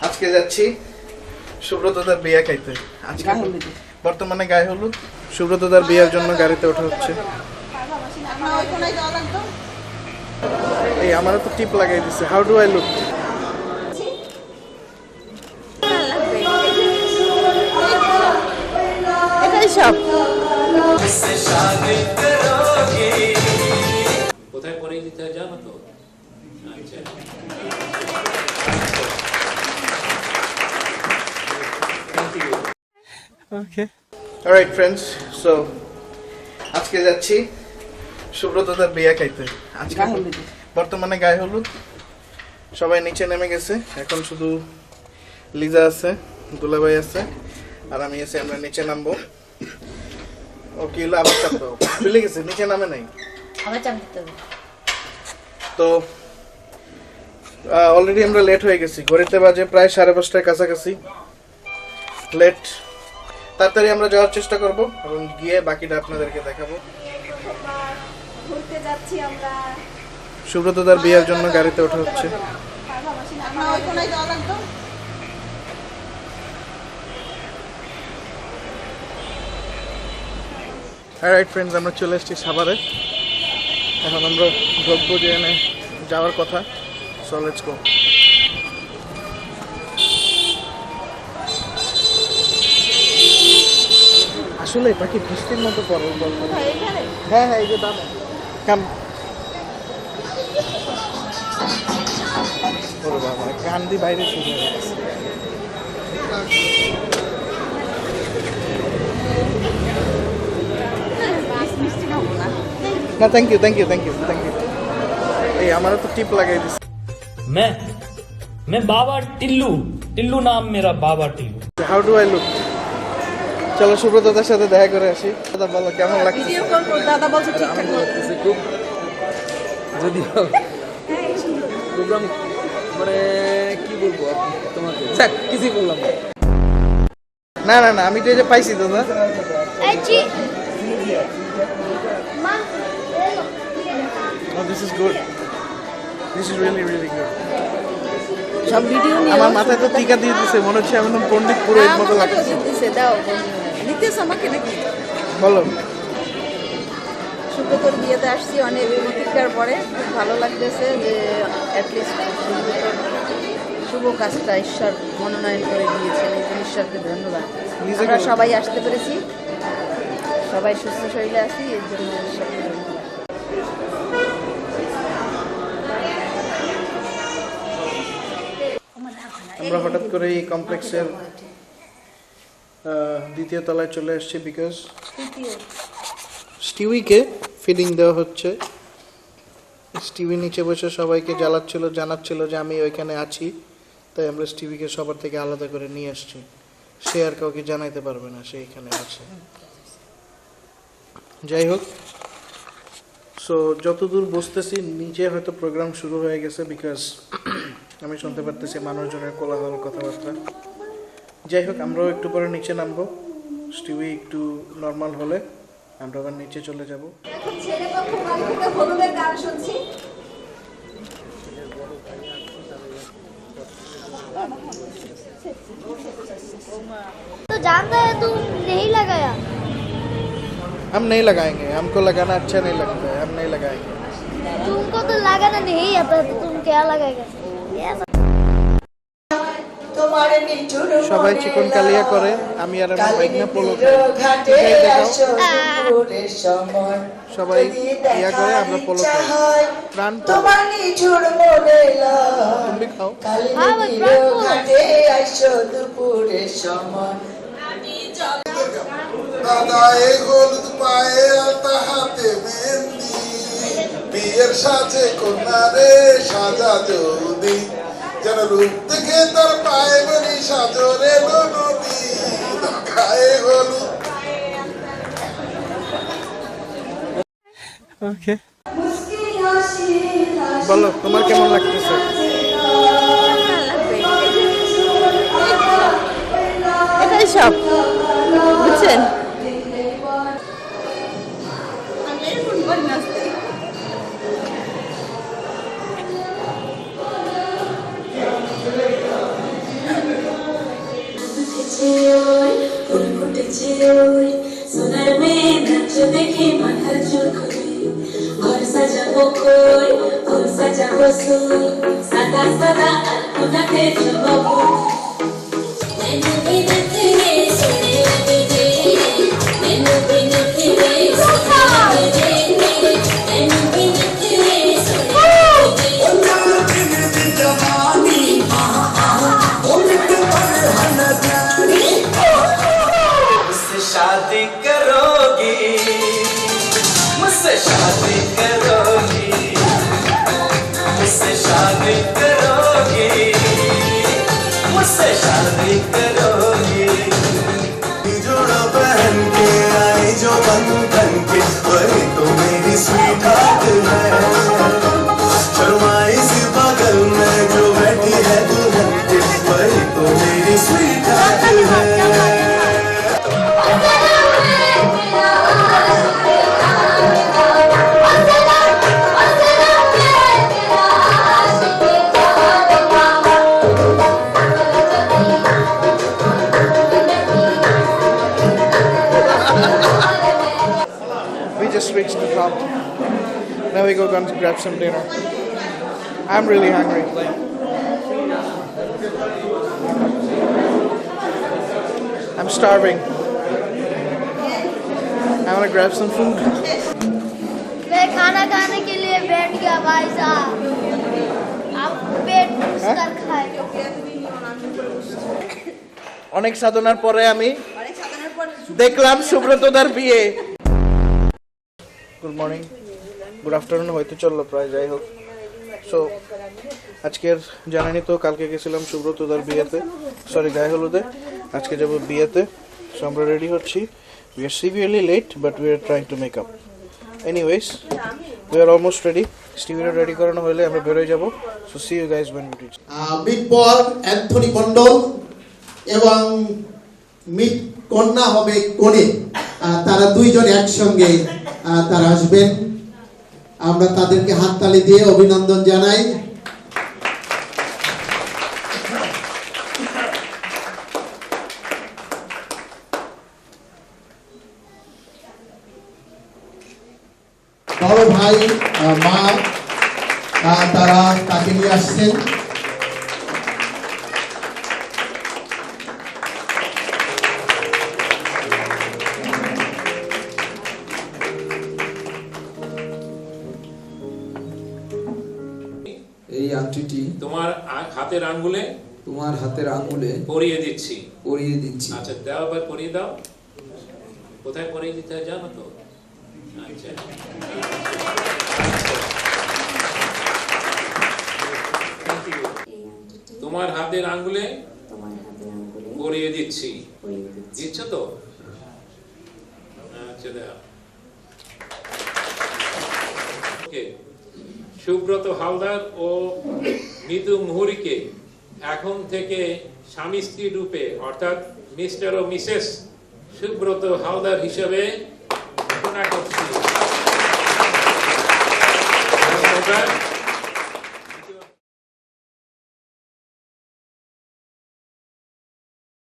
আজকে যাচ্ছি সুব্রতদার বিয়ে খাইতে। আজকে বর্তমানে গায়ে হলুদ। সুব্রতদার বিয়ের জন্য গাড়িতে ওঠা হচ্ছে। এই আমারও তো টিপ লাগাই দিছে। How do I look? এটাই সব। কোথায় পরে দিতে হয় জানো তো? আচ্ছা। Okay. Alright friends, so আজকে যাচ্ছি সুব্রতদার বিয়ে খাইতে। আজকে বর্তমানে গায়ে হলুদ। সবাই নিচে নেমে গেছে, এখন শুধু লিজা আছে, দুলাভাই আছে, আর আমি আছি। আমরা নিচে নামবো। ও কি হলো, আবার চাপ দাও। ভুলে গেছে, নিচে নামে নাই। আবার চাপ দিতে হবে। তো অলরেডি আমরা লেট হয়ে গেছি। ঘড়িতে বাজে প্রায় 5:30টার কাছাকাছি। লেট। তাড়াতাড়ি আমরা যাওয়ার চেষ্টা করব এবং গিয়ে বাকিটা আপনাদেরকে দেখাবো। ঘুরতে যাচ্ছি আমরা। সুব্রতদার বিয়ের জন্য গাড়িতে ওঠা হচ্ছে। অলরাইট ফ্রেন্ডস, আমরা চলে এসেছি সাভারে। এখন আমরা ঢুকবো, যে যাওয়ার কথা। So let's go. আসলে পাখি বৃষ্টির মতো পড়ে। হ্যাঁ হ্যাঁ, এই যে দাদা কাম। ওরে বাবা, কান্দি বাইরে শুরু হয়ে গেছে। না thank you thank you thank you thank you. এই আমারও তো টিপ লাগাই দিচ্ছে। मैं बाबा टिल्लू टिल्लू नाम मेरा बाबा Tillu. How do I look? চলো সুব্রতদার সাথে দেখা করে আসি। দাদা বলো কেমন লাগছে? ভিডিও কল করে দাদা বলছে ঠিকঠাক লাগতেছে খুব। যদিও প্রোগ্রাম মানে কি বলবো তোমাকে, যাক কিছুই বললাম না। না না না, আমি তো এই যে পাইছি দাদা। Oh, this is good. This is really really good. সব ভিডিও নিয়ে আমার মাথায় তো টিকা দিয়ে দিছে, মনে হচ্ছে আমি একদম পণ্ডিত পুরোহিত মতো লাগছে। দিতেছে, দাও নিতেছ আমাকে নাকি? বলো। সুব্রতর বিয়েতে আসছি অনেক প্রতীক্ষার পরে। খুব ভালো লাগতেছে যে অ্যাটলিস্ট শুভ কাজটা ঈশ্বর মনোনয়ন করে দিয়েছেন। এই জন্য ঈশ্বরকে ধন্যবাদ। আমরা সবাই আসতে পেরেছি, সবাই সুস্থ শরীরে আছি, এর জন্য ঈশ্বরকে ধন্যবাদ। আমরা হঠাৎ করে এই কমপ্লেক্সের দ্বিতীয় তলায় চলে এসেছি বিকজ স্টিউইকে ফিডিং দেওয়া হচ্ছে। স্টিভি নিচে বসে সবাইকে জানাচ্ছিল যে আমি ওইখানে আছি, তাই আমরা স্টিভিকে সবার থেকে আলাদা করে নিয়ে আসছি। সে আর কাউকে জানাইতে পারবে না সে এখানে আছে। যাই হোক, সো যতদূর বুঝতেছি নিচে হয়তো প্রোগ্রাম শুরু হয়ে গেছে, বিকজ আমি শুনতে পারতেছি মানুষজনের কোলাহল কথাবার্তা। যাই হোক, আমরাও একটু পরে নিচে নামবো। স্টিভি একটু নর্মাল হলে আমরা আবার নিচে চলে যাব। तो जानता है तू नहीं लगाया। हम नहीं लगाएंगे, हमको लगाना अच्छा नहीं लगता है, हम नहीं लगाएंगे। तुमको तो लगाना नहीं आता तो तुम क्या लगाएगा? সবাই চিকন কালিয়া করে, আমি আর আমার বাইকনা পোলো সবাই ইয়া করে, আমরা পোলো খাই। প্রাণ তুমি খাও। हाँ भाई ब्राको। দাদায়ে হলুদ পায়ে আলতা হাতে মেহেন্দি, বিয়ের সাজে কন্যারে সাজা জলদি, যেন রূপ দেখে তার পায়ে বলি সাজরে নদী, গায়ে হলুদ। ওকে, বলো তোমার কেমন লাগতেছে? এটাই সব, বুঝছেন? উঠেছে ওই সোনার মেয়ে নাচ দেখে মাথার চুল খুলে ঘর সাজাবো কই ফুল সাজাবো সুই সাদা সাদা আলপনাতে জমাবো मैनू भी नखरे सोने लगे जे मैनू भी नखरे सोने लगे जे मैनू भी नखरे सोने लगे जे मुझसे शादी करोगी मुझसे शादी करोगी मुझसे शादी करोगी मुझसे शादी करोगी जोड़ा पहन के आई जो बंधन के वही तो मेरी स्वीट हार्ट है शर्माई सी बगल में जो बैठी है दुल्हन के वही तो मेरी स्वीट हार्ट है We just reached the top. Now we go and grab some dinner. I'm really hungry. I'm starving. I want to grab some food. मैं खाना खाने के लिए बैठ गया भाई साहब आप पेट कर खाए অনেক সাধনার পরে আমি দেখলাম সুব্রতদার বিয়ে। গুড মর্নিং, গুড আফটারনুন হয়তো চললো প্রায়, যাই হোক। সো আজকের জানানি তো, কালকে গেছিলাম সুব্রতদার বিয়েতে, সরি গায়ে হলুদে, আজকে যাব বিয়েতে। সো আমরা রেডি হচ্ছি। We are severely late but we are trying to make up. Anyways we are almost ready. স্টিভিয়ার রেডি করানো হলে আমরা বেরোয় যাব। So see you guys when we reach. মিটপর অ্যান্থনি মন্ডল এবং মিট কন্যা হবে কোণে, তারা দুইজন একসঙ্গে তারা আসবেন। আমরা তাদেরকে হাততালি দিয়ে অভিনন্দন জানাই। বড় ভাই মা তারা তাকে নিয়ে আসছেন। এই আংটিটি তোমার হাতের আঙ্গুলে পরিয়ে দিচ্ছি। আচ্ছা দাও, আবার পরিয়ে দাও। কোথায় পরিয়ে দিতে হয় জানো তো? আচ্ছা তোমার হাতের আঙ্গুলে পরিয়ে দিচ্ছি, দিচ্ছ তো? আচ্ছা দাও। সুব্রত হালদার ও নিতু মুহুরীকে এখন থেকে স্বামী স্ত্রী রূপে অর্থাৎ মিস্টার ও মিসেস সুব্রত হালদার হিসেবে ঘোষণা করছি।